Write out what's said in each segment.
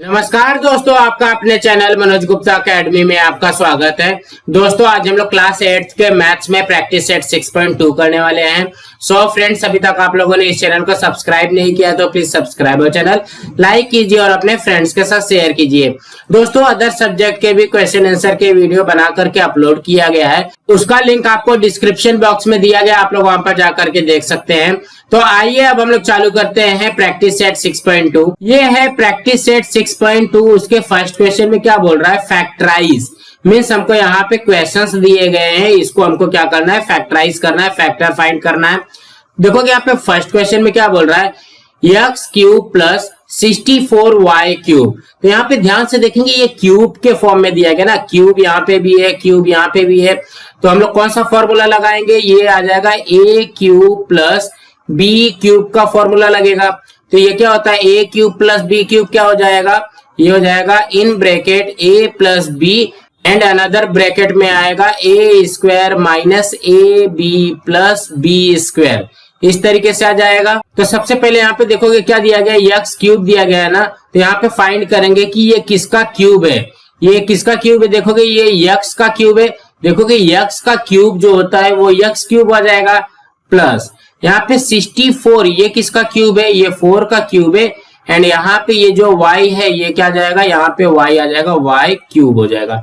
नमस्कार दोस्तों, आपका अपने चैनल मनोज गुप्ता अकेडमी में आपका स्वागत है। दोस्तों आज हम लोग क्लास 8 के मैथ्स में प्रैक्टिस सेट 6.2 करने वाले हैं। सो फ्रेंड्स, अभी तक आप लोगों ने इस चैनल को सब्सक्राइब नहीं किया तो प्लीज सब्सक्राइब हो चैनल, लाइक कीजिए और अपने फ्रेंड्स के साथ शेयर कीजिए। दोस्तों अदर सब्जेक्ट के भी क्वेश्चन आंसर के वीडियो बना करके अपलोड किया गया है, उसका लिंक आपको डिस्क्रिप्शन बॉक्स में दिया गया, आप लोग वहां पर जाकर के देख सकते हैं। तो आइए अब हम लोग चालू करते हैं प्रैक्टिस सेट 6.2। ये है प्रैक्टिस सेट 6.2। उसके फर्स्ट क्वेश्चन में क्या बोल रहा है, फैक्टराइज मीन्स हमको यहाँ पे क्वेश्चंस दिए गए हैं, इसको हमको क्या करना है, फैक्टराइज करना है, फैक्टर फाइंड करना है। देखोगे यहाँ पे फर्स्ट क्वेश्चन में क्या बोल रहा है, x cube plus 64y cube. तो यहाँ पे ध्यान से देखेंगे ये क्यूब के फॉर्म में दिया गया ना, क्यूब यहाँ पे भी है, क्यूब यहाँ पे भी है। तो हम लोग कौन सा फॉर्मूला लगाएंगे, ये आ जाएगा a cube plus b cube का फॉर्मूला लगेगा। तो ये क्या होता है, a cube plus b cube क्या हो जाएगा, ये हो जाएगा in bracket a plus b and another bracket में आएगा a square minus A B plus B square, इस तरीके से आ जाएगा। तो सबसे पहले यहाँ पे देखोगे क्या दिया गया, x क्यूब दिया गया है ना, तो यहाँ पे फाइंड करेंगे कि ये किसका क्यूब है, ये किसका क्यूब है। देखोगे ये x का क्यूब है, देखोगे x का क्यूब जो होता है वो x क्यूब आ जाएगा, प्लस यहाँ पे 64 ये किसका क्यूब है, ये 4 का क्यूब है, एंड यहाँ पे ये जो y है ये क्या जाएगा, यहाँ पे y आ जाएगा, y क्यूब हो जाएगा।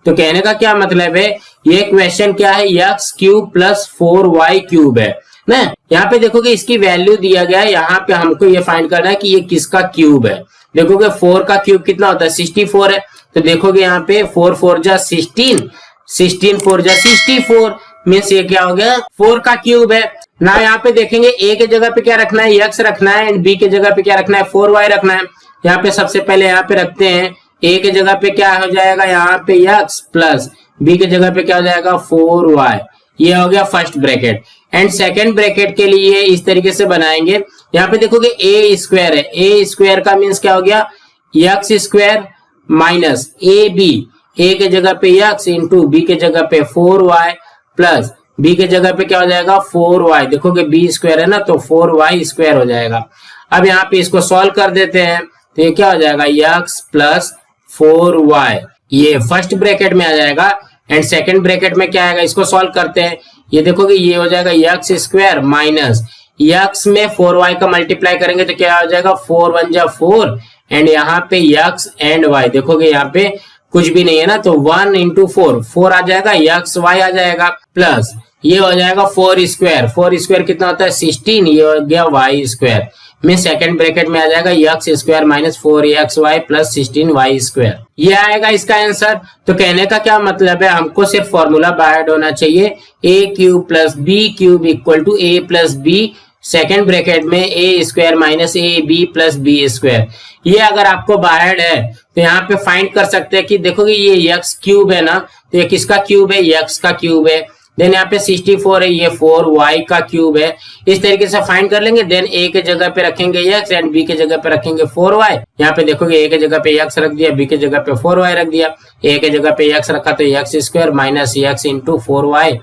तो कहने का क्या मतलब है, ये क्वेश्चन क्या है, x cube plus 4y cube है ना। यहाँ पे देखोगे इसकी वैल्यू दिया गया है, यहाँ पे हमको ये फाइंड करना है कि ये किसका क्यूब है। देखोगे 4 का क्यूब कितना होता है, 64 है। तो देखोगे यहाँ पे 4 4 जा 16, 16 4 जा 64 मीन्स ये क्या हो गया, 4 का क्यूब है ना। यहाँ पे देखेंगे a के जगह पे क्या रखना है, x रखना है, एंड b के जगह पे क्या रखना है, 4y रखना है। यहाँ पे सबसे पहले यहाँ पे रखते हैं, a के जगह पे क्या हो जाएगा, यहाँ पे x प्लस b के जगह पे क्या हो जाएगा 4y, ये हो गया first bracket. And second bracket के लिए इस तरीके से बनाएंगे, यहाँ पे देखोगे a स्क्वायर है, a स्क्वायर का मीन्स क्या हो गया, x square minus A B, a के जगह पे x इंटू b के जगह पे 4y प्लस b के जगह पे क्या हो जाएगा 4y, देखोगे b स्क्वायर है ना तो 4y स्क्वायर हो जाएगा। अब यहाँ पे इसको सॉल्व कर देते हैं, तो ये क्या हो जाएगा, x प्लस 4y, ये फर्स्ट ब्रैकेट में आ जाएगा। एंड सेकंड ब्रैकेट में क्या आएगा, इसको सॉल्व करते हैं, ये देखोगे ये हो जाएगा x स्क्वायर माइनस x में 4y का मल्टीप्लाई करेंगे तो क्या हो जाएगा, 4 1 जा 4, एंड यहाँ पे x एंड y, देखोगे यहाँ पे कुछ भी नहीं है ना, तो 1 इंटू 4 आ जाएगा, x y आ जाएगा, प्लस ये हो जाएगा 4 स्क्वायर, 4 स्क्वायर कितना होता है 16, ये हो गया y स्क्वायर में सेकंड ब्रैकेट में आ जाएगा x square minus 4xy plus 16y square, ये आएगा इसका आंसर। तो कहने का क्या मतलब है, हमको सिर्फ फॉर्मूला बाय होना चाहिए, a cube plus b cube equal to a plus b second bracket में a square minus A B plus B square. ये अगर आपको बाहर है तो यहाँ पे फाइंड कर सकते हैं कि देखोगे ये x क्यूब है ना, तो ये किसका क्यूब है, x का क्यूब है। देन यहाँ पे 64 है, ये 4y का क्यूब है। इस तरीके से फाइंड कर लेंगे। देन a के जगह पे रखेंगे x एंड b के जगह पे रखेंगे 4y। यहाँ पे देखोगे a के जगह पे x रख दिया, b के जगह पे 4y रख दिया, a के जगह पे x रखा तो x square minus x into 4y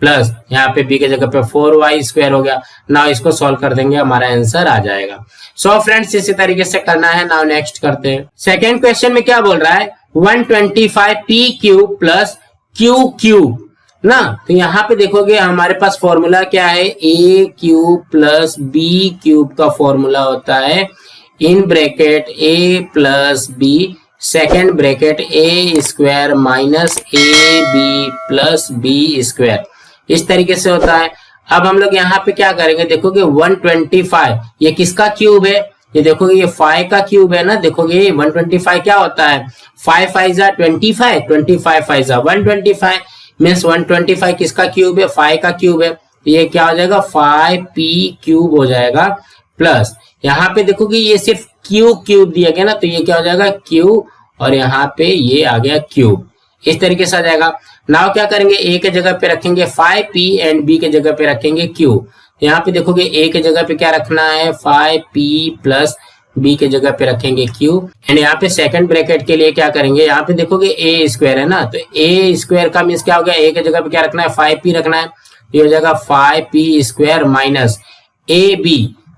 plus यहाँ पे b के जगह पे 4y स्क्वायर हो गया। नाउ इसको सॉल्व कर देंगे, हमारा आंसर आ जाएगा। सो फ्रेंड्स इसी तरीके से करना है। नाउ नेक्स्ट करते हैं। सेकेंड क्वेश्चन में क्या बोल रहा है, 125 p cube plus q cube ना। तो यहाँ पे देखोगे हमारे पास फॉर्मूला क्या है, a cube plus b cube का फॉर्मूला होता है in bracket a plus b second bracket a square minus A B plus B square, इस तरीके से होता है। अब हम लोग यहाँ पे क्या करेंगे, देखोगे 125 ये किसका क्यूब है, ये देखोगे ये 5 का क्यूब है ना। देखोगे 125 क्या होता है, 5 5 जा 25, 25 5 जा 125 मीन्स 125 किसका क्यूब है, 5 का क्यूब है। ये क्या हो जाएगा 5p क्यूब हो जाएगा, प्लस यहाँ पे देखोगे ये सिर्फ क्यूब दिया गया ना, तो ये क्या हो जाएगा क्यूब, और यहाँ पे ये आ गया क्यूब, इस तरीके से आ जाएगा। नाउ क्या करेंगे, a के जगह पे रखेंगे 5p एंड b के जगह पे रखेंगे q। यहाँ पे देखोगे a के जगह पे क्या रखना है 5p प्लस b के जगह पे रखेंगे q, एंड यहाँ पे सेकंड ब्रैकेट के लिए क्या करेंगे, यहाँ पे देखोगे a स्क्वायर है ना, तो a स्क्वायर का मीन्स क्या हो गया, a के जगह पे क्या रखना है 5p रखना है, ये हो जाएगा 5p स्क्वायर माइनस ab,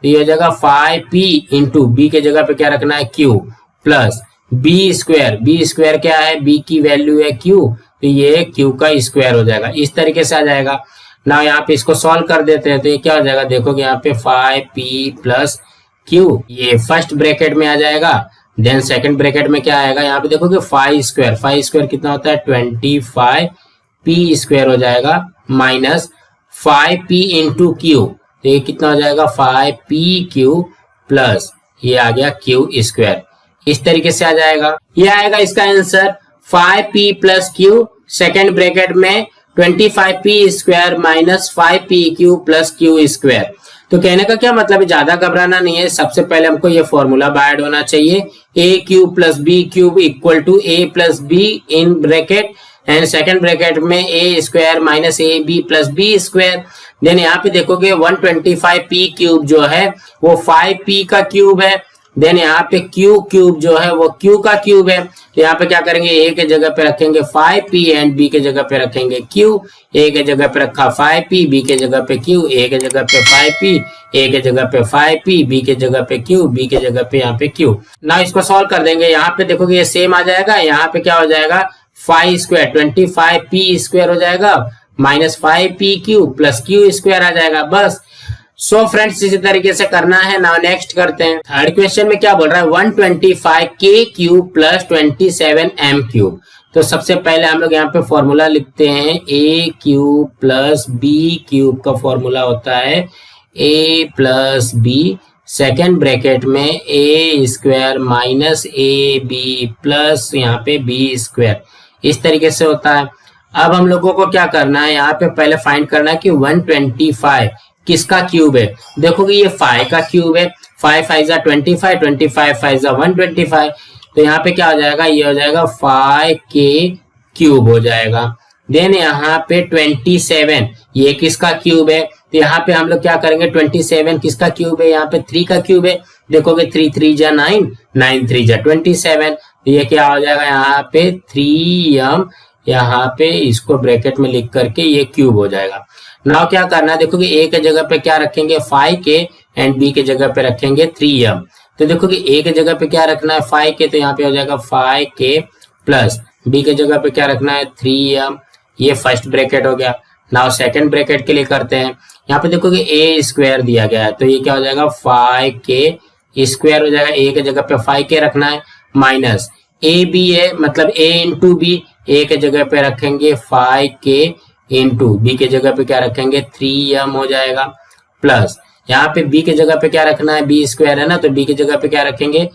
ये हो जाएगा 5p इंटू b के जगह पे क्या रखना है q प्लस बी स्क्वायर क्या है, बी की वैल्यू है क्यू, तो ये क्यू का स्क्वायर हो जाएगा। इस तरीके से आ जाएगा ना। यहाँ पे इसको सॉल्व कर देते हैं तो ये क्या हो जाएगा, देखोगे यहाँ पे 5p प्लस क्यू, ये फर्स्ट ब्रैकेट में आ जाएगा। देन सेकंड ब्रैकेट में क्या आएगा, यहाँ पे देखोगे 5 स्क्वायर कितना होता है 25p स्क्वायर हो जाएगा, माइनस 5p इंटू क्यू, तो ये कितना हो जाएगा 5p क्यू प्लस ये आ गया क्यू स्क्वायर। इस तरीके से आ जाएगा, ये आएगा इसका answer 5p plus Q, second bracket में 25p square minus 5p Q plus Q square. तो कहने का क्या मतलब है, ज्यादा घबराना नहीं है। सबसे पहले हमको ये फॉर्मूला बाय होना चाहिए, a cube plus B cube equal to a plus B in bracket and second bracket में a square minus A B plus B square. Then यहाँ पे देखोगे 125p क्यूब जो है वो 5p का क्यूब है। देन यहाँ पे क्यू क्यूब जो है वो क्यू का क्यूब है। तो यहाँ पे क्या करेंगे, ए के जगह पे रखेंगे 5p एंड बी के जगह पे रखेंगे क्यू। ए के जगह पे रखा 5p, बी के जगह पे क्यू, ए के जगह पे 5p, ए के जगह पे 5p, बी के जगह पे क्यू, बी के जगह पे यहाँ पे क्यू। ना इसको सॉल्व कर देंगे, यहाँ पे देखोगे ये सेम आ जाएगा। यहाँ पे क्या हो जाएगा 5 स्क्वायर 25p स्क्वायर हो जाएगा minus 5p Q plus Q square आ जाएगा, बस। सो फ्रेंड्स इसी तरीके से करना है। नाउ नेक्स्ट करते हैं। थर्ड क्वेश्चन में क्या बोल रहा है 125k cube plus 27m cube. तो सबसे पहले हम लोग यहाँ पे फॉर्मूला लिखते हैं, a cube plus B cube का फॉर्मूला होता है a plus B, second bracket में a square minus A B plus यहाँ पे बी स्क्वायर, इस तरीके से होता है। अब हम लोगों को क्या करना है, यहाँ पे पहले फाइंड करना है कि 125 किसका क्यूब है। देखोगे ये 5 का क्यूब है, 5 5 25, 25 5 125। तो यहाँ पे क्या हो जाएगा, ये हो जाएगा 5k क्यूब हो जाएगा। देन यहाँ पे 27 ये किसका क्यूब है, तो यहाँ पे हम लोग क्या करेंगे 27 किसका क्यूब है, यहाँ पे 3 का क्यूब है। देखोगे 3 3 जा 9, 9 3 जा 27, तो ये क्या हो जाएगा यहाँ पे 3m, यहाँ पे इसको ब्रैकेट में लिख करके ये क्यूब हो जाएगा। नाउ क्या करना है, देखोगे ए के जगह पे क्या रखेंगे 5k एंड बी के जगह पे रखेंगे 3m। तो देखोगे ए के जगह पे क्या रखना है 5k, तो यहाँ पे हो जाएगा 5k प्लस बी के जगह पे क्या रखना है 3m, ये फर्स्ट ब्रैकेट हो गया। नाउ सेकंड ब्रैकेट के लिए करते हैं, यहाँ पे देखोगे ए स्क्वायर दिया गया है, तो ये क्या हो जाएगा 5k स्क्वायर हो जाएगा। ए के जगह पे 5k रखना है माइनस ए बी है, मतलब a इंटू बी, ए के जगह पे रखेंगे 5k इंटू बी के जगह पे क्या रखेंगे 3m हो जाएगा, प्लस यहाँ पे बी के जगह पे क्या रखना है बी स्क्वायर है ना, तो बी के जगह पे क्या रखेंगे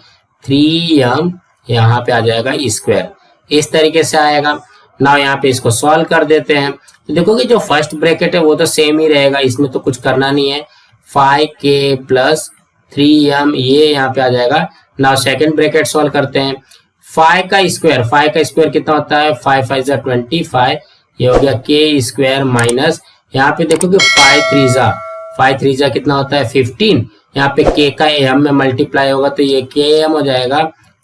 3m, यहाँ पे आ जाएगा स्क्वायर, इस तरीके से आएगा। ना यहाँ पे इसको सॉल्व कर देते हैं, तो देखोगे जो फर्स्ट ब्रैकेट है वो तो सेम ही रहेगा, इसमें तो कुछ करना नहीं है। 5k प्लस 3m ये यहाँ पे आ जाएगा। ना सेकंड ब्रैकेट सॉल्व करते हैं, 5 का स्क्वायर कितना होता है 5 5 जा 25, ये हो गया k स्क्वायर माइनस यहाँ पे देखोगे 5 3 जा कितना होता है 15, यहाँ पे k का m में मल्टीप्लाई होगा तो ये km हो जाएगा,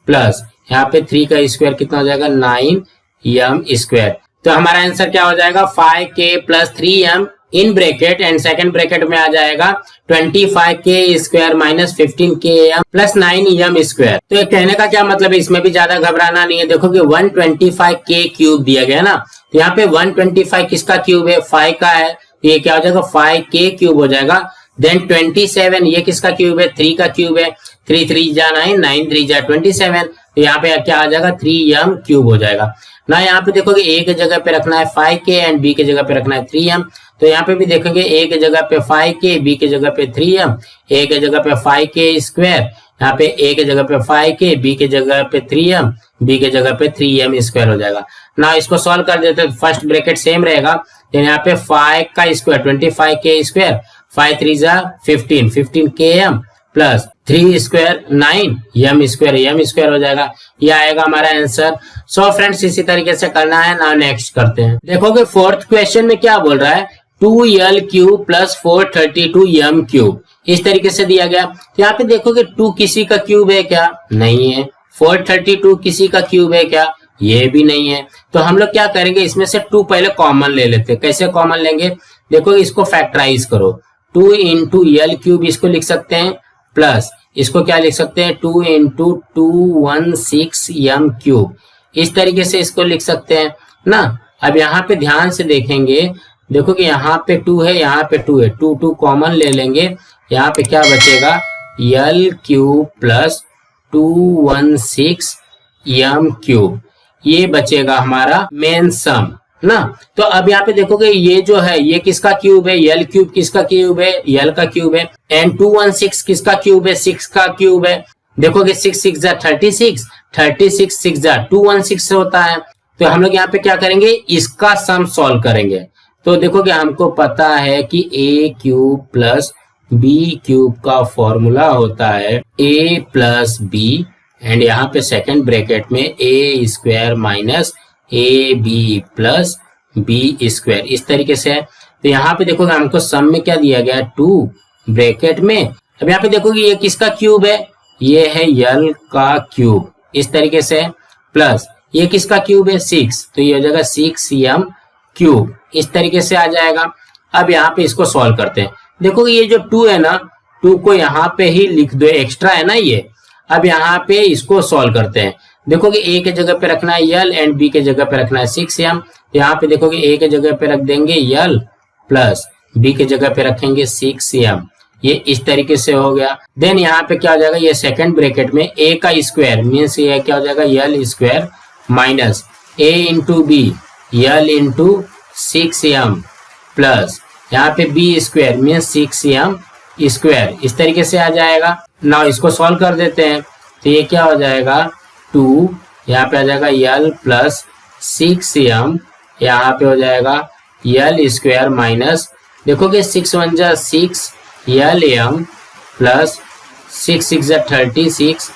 प्लस यहाँ पे 3 का स्क्वायर कितना हो जाएगा 9m स्क्वायर। तो हमारा आंसर क्या हो जाएगा 5k plus 3m in bracket and second bracket में आ जाएगा 25k square minus 15km plus 9m square. तो ये कहने का क्या मतलब है, इसमें भी ज्यादा घबराना नहीं है। देखो कि 125k क्यूब दिया गया ना, तो यहाँ पे 125 किसका क्यूब है 5 का है, तो ये क्या हो जाएगा 5k क्यूब हो जाएगा। देन 27 ये किसका क्यूब है 3 का क्यूब है, 3 3 जा 9, 9 3 जा 27, तो यहाँ पे क्या आ जाएगा 3m क्यूब हो जाएगा ना। यहाँ पे देखोगे ए के जगह पे रखना है 5k एंड बी के जगह पे रखना है 3m, तो यहाँ पे भी देखेंगे ए के जगह पे 5k, बी के जगह पे 3m, ए के जगह पे 5k स्क्वायर, यहाँ पे ए के जगह पे 5k, बी के जगह पे 3m, बी के जगह पे 3m स्क्वायर हो जाएगा। ना इसको सॉल्व कर देते तो फर्स्ट ब्रैकेट सेम रहेगा, तो यहाँ पे 5 का स्क्वायर 25k स्क्वायर, 5 3 जा 15, 15km plus 3 square 9m square हो जाएगा, ये आएगा हमारा आंसर। सो फ्रेंड्स इसी तरीके से करना है। नाउ नेक्स्ट करते हैं। देखोगे फोर्थ क्वेश्चन में क्या बोल रहा है 2l cube plus 432m cube, इस तरीके से दिया गया। तो यहाँ पे देखोगे 2 किसी का क्यूब है क्या, नहीं है। 432 किसी का क्यूब है क्या, ये भी नहीं है। तो हम लोग क्या करेंगे, इसमें से 2 पहले कॉमन ले लेते हैं। कैसे कॉमन लेंगे, देखो इसको फैक्टराइज करो, 2 इंटू एल क्यूब इसको लिख सकते हैं प्लस इसको क्या लिख सकते हैं 2 इंटू 216m क्यूब, इस तरीके से इसको लिख सकते हैं ना। अब यहाँ पे ध्यान से देखेंगे, देखो कि यहाँ पे 2 है, यहाँ पे 2 है, 2 कॉमन ले लेंगे, यहाँ पे क्या बचेगा l cube plus 216m cube, ये बचेगा हमारा मेन सम ना। तो अब यहाँ पे देखोगे ये जो है ये किसका क्यूब है, l क्यूब किसका क्यूब है, l का क्यूब है, एंड 216 किसका क्यूब है, 6 का क्यूब है। देखोगे 6 6 जा 36, 36 6 जा 216 होता है। तो हम लोग यहाँ पे क्या करेंगे, इसका सम सॉल्व करेंगे। तो देखोगे हमको पता है कि a cube plus b cube का फॉर्मूला होता है a प्लस b, एंड यहाँ पे सेकंड ब्रैकेट में a square minus A B plus B square, इस तरीके से है। तो यहाँ पे देखोगे हमको सम में क्या दिया गया 2 ब्रैकेट में। अब यहाँ पे देखोगे ये किसका क्यूब है, ये है यल का क्यूब, इस तरीके से, प्लस ये किसका क्यूब है 6, तो ये हो जाएगा 6m क्यूब, इस तरीके से आ जाएगा। अब यहाँ पे इसको सॉल्व करते हैं। देखोगे ये जो 2 है ना, 2 को यहाँ पे ही लिख दो, एक्स्ट्रा है ना ये। अब यहाँ पे इसको सॉल्व करते हैं। देखोगे a के जगह पे रखना है यल एंड b के जगह पे रखना है 6m। यहाँ पे देखोगे a के जगह पे रख देंगे यल प्लस b के जगह पे रखेंगे 6m, ये इस तरीके से हो गया। देन यहाँ पे क्या हो जाएगा, ये सेकंड ब्रैकेट में a का स्क्वायर मीन्स ये क्या हो जाएगा यल square minus a into B यल इंटू 6m प्लस यहाँ पे b square means 6m square, इस तरीके से आ जाएगा। नाउ इसको सॉल्व कर देते हैं। तो ये क्या हो जाएगा 2, यहाँ पे आ जाएगा यल प्लस 6m, यहाँ पे हो जाएगा यल स्क्वायर माइनस, देखोगे 6 1 जा 6 यल m प्लस 6 6 जा 36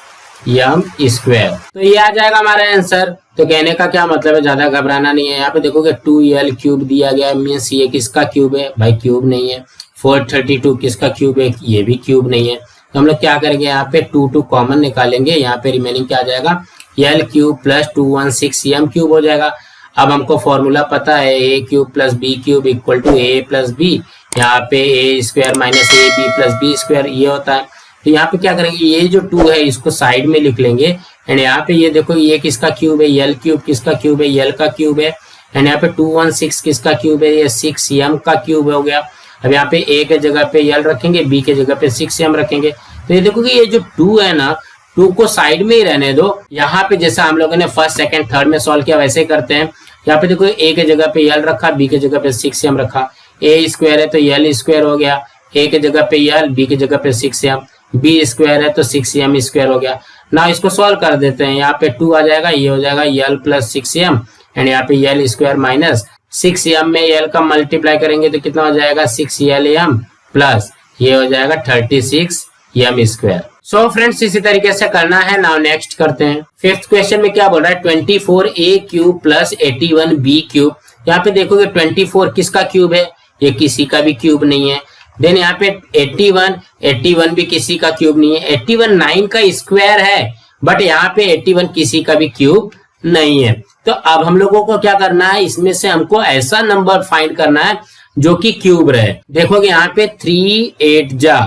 m स्क्वायर। तो ये आ जाएगा हमारा आंसर। तो कहने का क्या मतलब है, ज्यादा घबराना नहीं है। यहाँ पे देखोगे 2l क्यूब दिया गया है, मीन्स ये किसका क्यूब है भाई, क्यूब नहीं है। 432 किसका क्यूब है, ये भी क्यूब नहीं है। तो हम लोग क्या करेंगे, यहाँ पे 2 कॉमन निकालेंगे, यहाँ पे रिमेनिंग क्या आ जाएगा l cube plus 216m cube हो जाएगा। अब हमको फॉर्मूला पता है a cube plus b cube equal to a plus b, यहाँ पे a square minus A B plus B square ये होता है। तो यहाँ पे क्या करेंगे, ये जो 2 है इसको साइड में लिख लेंगे, एंड यहाँ पे ये देखो ये किसका क्यूब है, l क्यूब किसका क्यूब है, l का क्यूब है, एंड यहाँ पे 216 किसका क्यूब है, ये 6m का क्यूब हो गया। अब यहाँ पे a के जगह पे l रखेंगे, b के जगह पे 6m रखेंगे। तो ये देखो कि ये जो 2 है ना, 2 को साइड में ही रहने दो। यहाँ पे जैसा हम लोगों ने फर्स्ट सेकंड थर्ड में सॉल्व किया वैसे ही करते हैं। यहाँ पे देखो a के जगह पे l रखा, b के जगह पे 6m रखा, a स्क्वायर है तो l स्क्वायर हो गया, a के जगह पे l, b के जगह पे 6m, b स्क्वायर है तो 6m स्क्वायर हो गया। ना इसको सॉल्व कर देते हैं। यहाँ पे 2 आ जाएगा, ये हो जाएगा l प्लस 6m, एंड यहाँ पे l स्क्वायर माइनस 6m में l का मल्टीप्लाई करेंगे तो कितना हो जाएगा 6lm प्लस ये हो जाएगा 36m स्क्वायर। सो फ्रेंड्स इसी तरीके से करना है। नाउ नेक्स्ट करते हैं। फिफ्थ क्वेश्चन में क्या बोल रहा है 24a cube plus 81b cube. यहाँ पे देखोगे 24 किसका क्यूब है, ये किसी का भी क्यूब नहीं है। देन यहाँ पे 81 भी किसी का क्यूब नहीं है। 81 9 का स्क्वायर है, बट यहाँ पे 81 किसी का भी क्यूब नहीं है। तो अब हम लोगों को क्या करना है, इसमें से हमको ऐसा नंबर फाइंड करना है जो कि क्यूब रहे। देखोगे यहाँ पे 3 8 जा,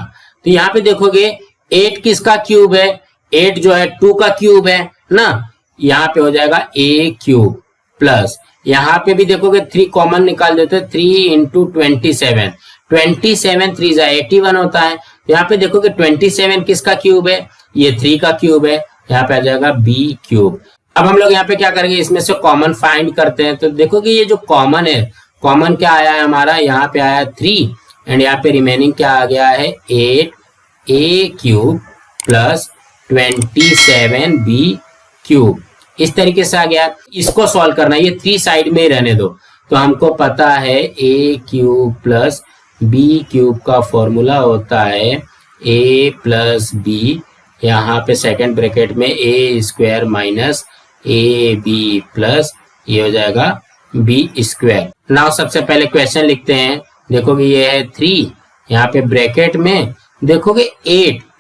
तो यहाँ पे देखोगे 8 किसका क्यूब है, 8 जो है 2 का क्यूब है ना, यहाँ पे हो जाएगा a क्यूब प्लस यहाँ पे भी देखोगे 3 कॉमन निकाल देते हैं, 3 इंटू 27, 27 3 जा 81 होता है। यहाँ पे देखोगे 27 किसका क्यूब है, ये 3 का क्यूब है, यहाँ पे आ जाएगा b क्यूब। अब हम लोग यहाँ पे क्या करेंगे, इसमें से कॉमन फाइंड करते हैं। तो देखोगे ये जो कॉमन है, कॉमन क्या आया है हमारा, यहाँ पे आया 3, एंड यहाँ पे रिमेनिंग क्या आ गया है 8a cube plus 27b cube, इस तरीके से आ गया। इसको सॉल्व करना है, ये 3 साइड में ही रहने दो। तो हमको पता है a cube plus b cube का फॉर्मूला होता है a प्लस b, यहाँ पे सेकंड ब्रैकेट में a square minus A B plus ये हो जाएगा b स्क्वायर। नाउ सबसे पहले क्वेश्चन लिखते हैं। देखोगे ये है 3, यहाँ पे ब्रैकेट में देखोगे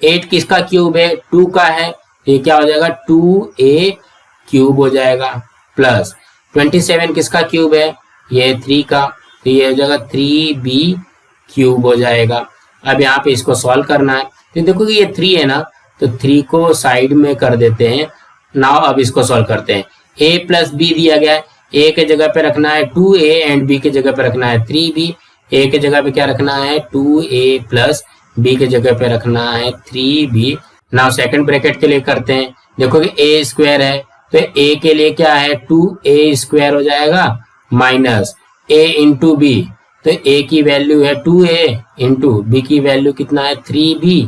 8 किसका क्यूब है, 2 का है, ये क्या हो जाएगा 2a क्यूब हो जाएगा प्लस 27 किसका क्यूब है, ये 3 का, तो ये हो जाएगा 3b क्यूब हो जाएगा। अब यहाँ पे इसको सॉल्व करना है। तो देखो कि ये 3 है ना, तो 3 को साइड में कर देते हैं। नाउ अब इसको सॉल्व करते हैं। a प्लस बी दिया गया है, a के जगह पे रखना है 2a एंड b के जगह पे रखना है 3b। a के जगह पे क्या रखना है 2a प्लस b के जगह पे रखना है 3b। नाउ सेकंड ब्रैकेट के लिए करते हैं। देखो कि a स्क्वायर है तो a के लिए क्या है 2a स्क्वायर हो जाएगा माइनस a इंटू बी। तो a की वैल्यू है 2a इंटू बी की वैल्यू कितना है 3b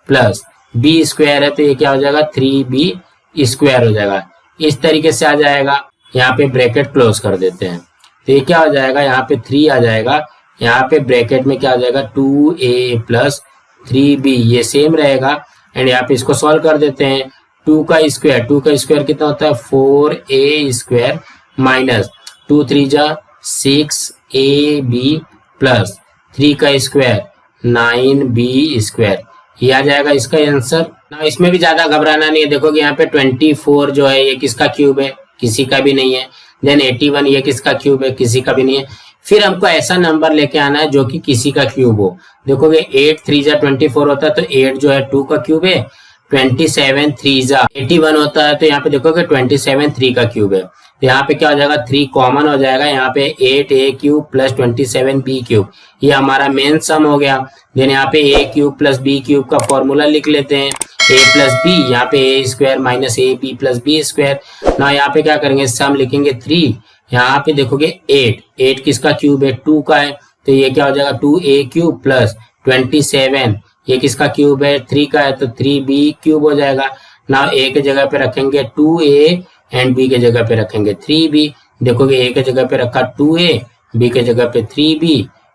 प्लस b स्क्वायर है तो ये क्या हो जाएगा 3b स्क्वायर हो जाएगा। इस तरीके से आ जाएगा। यहाँ पे ब्रैकेट क्लोज कर देते हैं तो ये क्या हो जाएगा, यहाँ पे 3 आ जाएगा, यहाँ पे ब्रैकेट में क्या हो जाएगा 2a प्लस 3b, ये सेम रहेगा। एंड यहाँ पे इसको सॉल्व कर देते हैं। 2 का स्क्वायर कितना होता है 4a स्क्वायर माइनस 2 3 जा 6ab प्लस 3 का स्क्वायर 9b स्क्वायर, ये आ जाएगा इसका आंसर ना। इसमें भी ज्यादा घबराना नहीं है। देखो कि यहाँ पे 24 जो है ये किसका क्यूब है, किसी का भी नहीं है। देन 81 ये किसका क्यूब है, किसी का भी नहीं है। फिर हमको ऐसा नंबर लेके आना है जो कि किसी का क्यूब हो। देखोगे 8 3 जा 24 होता है तो 8 जो है 2 का क्यूब है। 27 3 जा 81 होता है तो यहाँ पे देखोगे 27 3 का क्यूब है। तो यहाँ पे क्या हो जाएगा 3 कॉमन हो जाएगा, यहाँ पे 8a cube plus 27b cube, ये हमारा मेन सम हो गया। देन यहाँ पे a cube plus b cube का फॉर्मूला लिख लेते हैं, a प्लस बी, यहाँ पे a square minus A B plus B square. ना यहाँ पे क्या करेंगे सम लिखेंगे 3, यहाँ पे देखोगे 8 किसका क्यूब है 2 का है तो ये क्या हो जाएगा 2a क्यूब प्लस 27, ये किसका क्यूब है 3 का है तो 3b क्यूब हो जाएगा। ना a के जगह पे रखेंगे 2a एंड b के जगह पे रखेंगे 3b। देखोगे a के जगह पे रखा 2a, b के जगह पे 3b,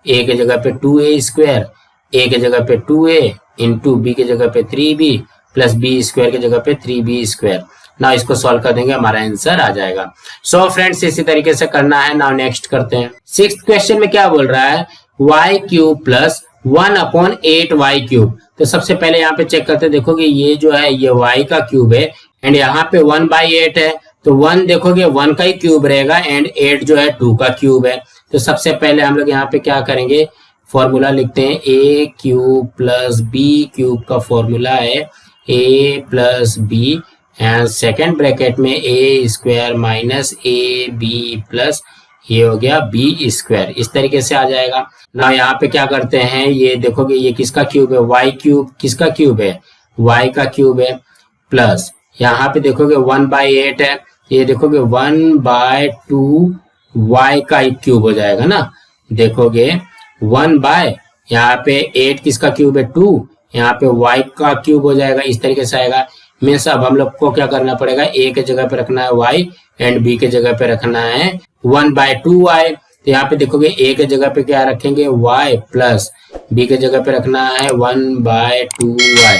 a के जगह पे 2a स्क्वायर, a के जगह पे 2a इंटू b के जगह पे 3b प्लस b स्क्वायर के जगह पे 3b स्क्वायर। ना इसको सॉल्व कर देंगे हमारा आंसर आ जाएगा। सो फ्रेंड्स इसी तरीके से करना है। नाउ नेक्स्ट करते हैं। 6th क्वेश्चन में क्या बोल रहा है y cube plus 1/8y cube. तो सबसे पहले यहाँ पे चेक करते हैं। देखोगे ये जो है ये y का क्यूब है एंड यहाँ पे 1/8 है तो 1 देखोगे 1 का ही क्यूब रहेगा एंड 8 जो है 2 का क्यूब है। तो सबसे पहले हम लोग यहाँ पे क्या करेंगे फॉर्मूला लिखते हैं a cube plus b cube का फॉर्मूला है a plus b and second bracket में a square minus A B plus ये हो गया b स्क्वायर। इस तरीके से आ जाएगा। ना यहाँ पे क्या करते हैं ये देखोगे ये किसका क्यूब है y क्यूब, किसका क्यूब है y का क्यूब है प्लस यहाँ पे देखोगे 1/8 है, ये देखोगे 1/2 y का क्यूब हो जाएगा ना। देखोगे 1 यहाँ पे 8 किसका क्यूब है 2, यहाँ पे y का क्यूब हो जाएगा। इस तरीके से आएगा। मीन्स अब हम लोग को क्या करना पड़ेगा a के जगह पे रखना है y एंड b के जगह पे रखना है 1/2y। तो यहाँ पे देखोगे a के जगह पे क्या रखेंगे y प्लस b के जगह पे रखना है 1/2y,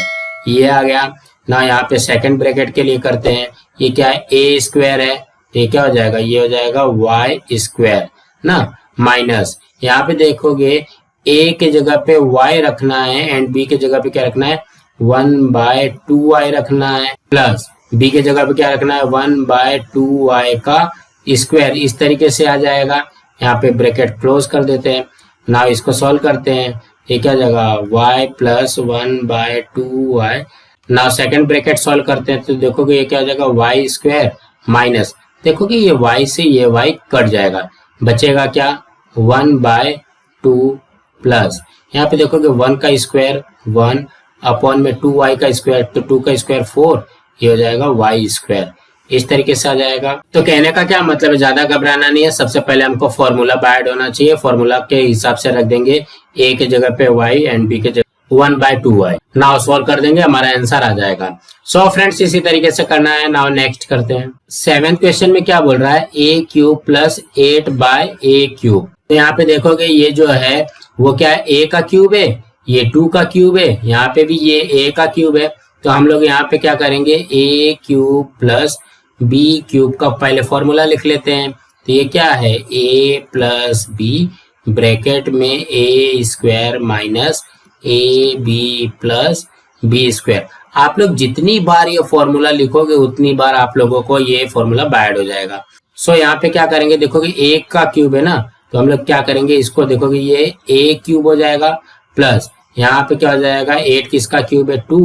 ये आ गया ना। यहाँ पे सेकंड ब्रैकेट के लिए करते हैं। ये क्या है a स्क्वायर है, ये क्या हो जाएगा ये हो जाएगा y स्क्वायर ना माइनस यहाँ पे देखोगे a के जगह पे y रखना है एंड b के जगह पे क्या रखना है 1/2y रखना है प्लस b के जगह पे क्या रखना है 1/2y का स्क्वायर। इस तरीके से आ जाएगा। यहाँ पे ब्रैकेट क्लोज कर देते हैं। नाउ इसको सॉल्व करते हैं। ये क्या जाएगा y plus 1/2y। Now second bracket solve करते हैं तो देखोगे ये क्या हो जाएगा y स्क्वायर माइनस देखोगे ये y से ये y कट जाएगा, बचेगा क्या 1/2 प्लस यहाँ पे देखोगे 1 का स्क्वायर 1 अपॉन में 2y का स्क्वायर तो 2 का स्क्वायर 4, ये हो जाएगा y स्क्वायर। इस तरीके से आ जाएगा। तो कहने का क्या मतलब है ज्यादा घबराना नहीं है। सबसे पहले हमको फॉर्मूला बाइड होना चाहिए। फॉर्मूला के हिसाब से रख देंगे a के जगह पे y एंड b के जगह 1/2y। नाउ सॉल्व कर देंगे हमारा आंसर आ जाएगा। सो फ्रेंड्स इसी तरीके से करना है। नाउ नेक्स्ट करते हैं। 7th क्वेश्चन में क्या बोल रहा है a cube plus 8/a cube. तो यहाँ पे देखोगे ये जो है वो क्या है a का क्यूब है, ये 2 का क्यूब है, यहाँ पे भी ये a का क्यूब है। तो हम लोग यहाँ पे क्या करेंगे a cube plus b cube का पहले फॉर्मूला लिख लेते हैं। तो ये क्या है a प्लस b ब्रैकेट में a square minus A B plus B square. आप लोग जितनी बार ये फॉर्मूला लिखोगे उतनी बार आप लोगों को ये फॉर्मूला बाइड हो जाएगा। सो यहाँ पे क्या करेंगे देखोगे a का क्यूब है ना, तो हम लोग क्या करेंगे इसको देखोगे ये a क्यूब हो जाएगा प्लस यहाँ पे क्या हो जाएगा 8 किसका क्यूब है 2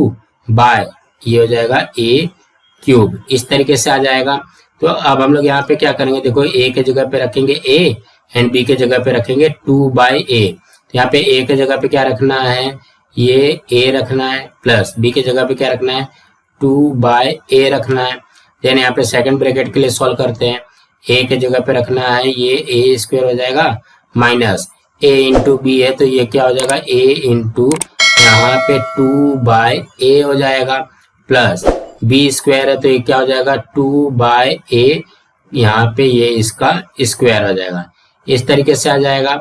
बाय ये हो जाएगा a क्यूब। इस तरीके से आ जाएगा। तो अब हम लोग यहाँ पे क्या करेंगे, देखो a के जगह पे रखेंगे a एंड b के जगह पे रखेंगे 2 बाई a। तो यहाँ पे a के जगह पे क्या रखना है, ये a रखना है, प्लस b के जगह पे क्या रखना है 2 बाय a रखना है। देन यहाँ पे सेकंड ब्रैकेट के लिए सॉल्व करते हैं, a के जगह पे रखना है ये a स्क्वायर हो जाएगा माइनस a इंटू बी है तो ये क्या हो जाएगा a इंटू यहाँ पे 2 बाय a हो जाएगा, प्लस b स्क्वायर है तो ये क्या हो जाएगा 2 बाय a, यहाँ पे ये इसका स्क्वायर हो जाएगा। इस तरीके से आ जाएगा।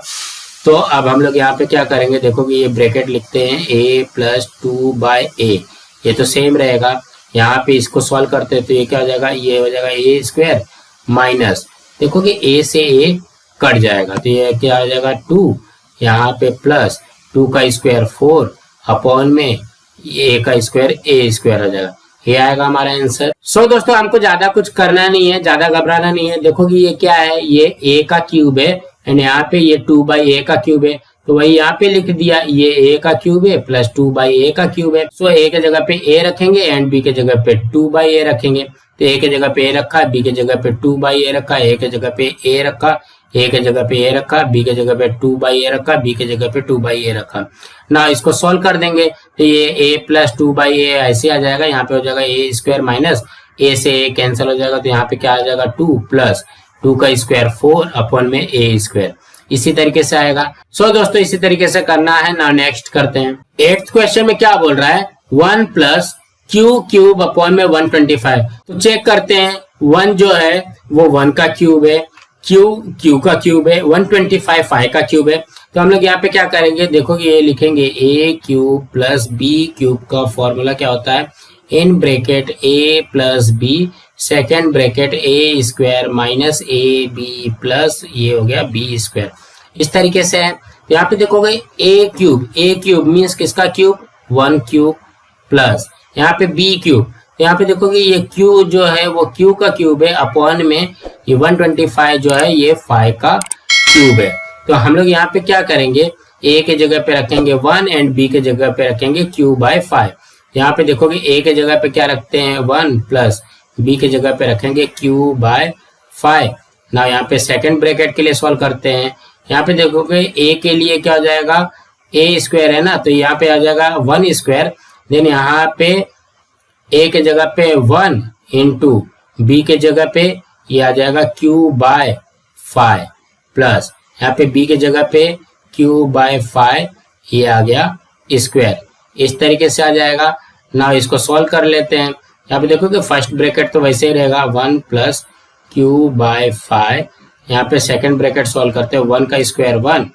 तो अब हम लोग यहाँ पे क्या करेंगे, देखो कि ये ब्रैकेट लिखते हैं a प्लस 2 बाय a, ये तो सेम रहेगा। यहाँ पे इसको सॉल्व करते हैं तो ये क्या हो जाएगा, ये हो जाएगा a स्क्वायर माइनस, देखो कि a से a कट जाएगा तो ये क्या हो जाएगा 2, यहाँ पे प्लस 2 का स्क्वायर 4 अपॉन में a का स्क्वायर a स्क्वायर हो जाएगा। ये आएगा हमारा आंसर। सो दोस्तों हमको ज्यादा कुछ करना नहीं है, ज्यादा घबराना नहीं है। देखो कि ये क्या है, ये a का क्यूब है एंड यहाँ पे ये 2 बाई a का क्यूब है तो वही यहाँ पे लिख दिया, ये a का क्यूब है प्लस 2 बाई a का क्यूब है। सो a के जगह पे a रखेंगे एंड b के जगह पे 2 बाई a रखेंगे। तो a के जगह पे a रखा, b के जगह पे 2 बाई a रखा, a के जगह पे a रखा, a के जगह पे a रखा, b के जगह पे 2 बाई a रखा, b के जगह पे 2 बाई a रखा। ना इसको सॉल्व कर देंगे तो ये a प्लस 2 बाई a ऐसे आ जाएगा, यहाँ पे हो जाएगा a स्क्वायर माइनस a से a कैंसिल हो जाएगा तो यहाँ पे क्या आ जाएगा 2 प्लस 2 का स्क्वायर 4 अपॉन में a स्क्वायर। इसी तरीके से आएगा। सो दोस्तों इसी तरीके से करना है ना। नेक्स्ट करते हैं। 8th क्वेश्चन में क्या बोल रहा है, 1 प्लस क्यू क्यूब अपॉन में 125। तो चेक करते हैं, 1 जो है वो 1 का क्यूब है, क्यू का क्यूब है, 125 5 का क्यूब है। तो हम लोग यहाँ पे क्या करेंगे, देखो कि ये लिखेंगे a cube plus b cube का फॉर्मूला क्या होता है, in bracket a plus b second bracket a square minus a b plus ये हो गया b स्क्वायर। इस तरीके से है। यहाँ पे देखोगे a क्यूब मीन्स किसका क्यूब 1 क्यूब प्लस यहाँ पे b क्यूब, यहाँ पे देखोगे ये q जो है वो q का क्यूब है अपॉन में ये 125 जो है ये 5 का क्यूब है। तो हम लोग यहाँ पे क्या करेंगे, a के जगह पे रखेंगे 1 एंड b के जगह पे रखेंगे q बाय 5। यहाँ पे देखोगे a के जगह पे क्या रखते हैं 1 प्लस b के जगह पे रखेंगे q बाय 5। ना यहाँ पे सेकंड ब्रैकेट के लिए सॉल्व करते हैं। यहाँ पे देखोगे a के लिए क्या हो जाएगा, a स्क्वायर है ना तो यहाँ पे आ जाएगा 1 स्क्वायर, देन यहाँ पे a के जगह पे 1 इंटू b के जगह पे ये आ जाएगा q बाय 5 प्लस यहाँ पे b के जगह पे q बाय 5 ये आ गया स्क्वायर। इस तरीके से आ जाएगा। ना इसको सॉल्व कर लेते हैं। यहाँ पे देखो कि फर्स्ट ब्रैकेट तो वैसे ही रहेगा 1 प्लस क्यू बाय 5, यहाँ पे सेकंड ब्रैकेट सॉल्व करते हैं 1 का स्क्वायर 1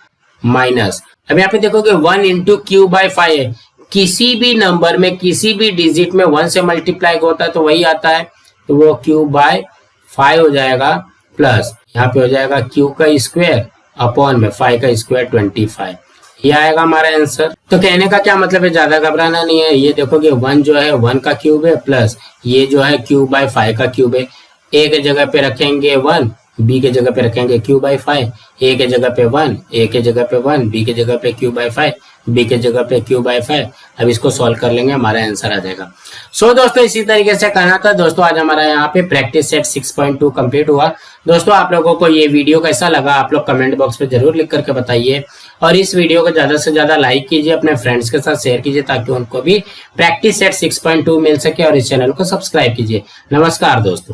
माइनस, अब यहाँ पे देखोगे 1 इंटू क्यू बाय 5 है, किसी भी नंबर में किसी भी डिजिट में 1 से मल्टीप्लाई होता है तो वही आता है, तो वो क्यू बाय 5 हो जाएगा प्लस यहाँ पे हो जाएगा क्यू का स्क्वायर अपॉन में 5 का स्क्वायर 25। ये आएगा हमारा आंसर। तो कहने का क्या मतलब है, ज्यादा घबराना नहीं है। ये देखोगे 1 जो है 1 का क्यूब है प्लस ये जो है क्यू बाय 5 का क्यूब है। a के जगह पे रखेंगे 1, b के जगह पे रखेंगे क्यू बाय 5, a के जगह पे 1, a के जगह पे 1, b के जगह पे क्यू बाय 5, b के जगह पे क्यू बाय 5। अब इसको सॉल्व कर लेंगे, हमारा आंसर आ जाएगा। सो दोस्तों इसी तरीके से करना था। दोस्तों आज हमारा यहाँ पे प्रैक्टिस सेट 6.2 कंप्लीट हुआ। दोस्तों आप लोगों को ये वीडियो कैसा लगा आप लोग कमेंट बॉक्स में जरूर लिख करके बताइए, और इस वीडियो को ज्यादा से ज्यादा लाइक कीजिए, अपने फ्रेंड्स के साथ शेयर कीजिए ताकि उनको भी प्रैक्टिस सेट 6.2 मिल सके, और इस चैनल को सब्सक्राइब कीजिए। नमस्कार दोस्तों।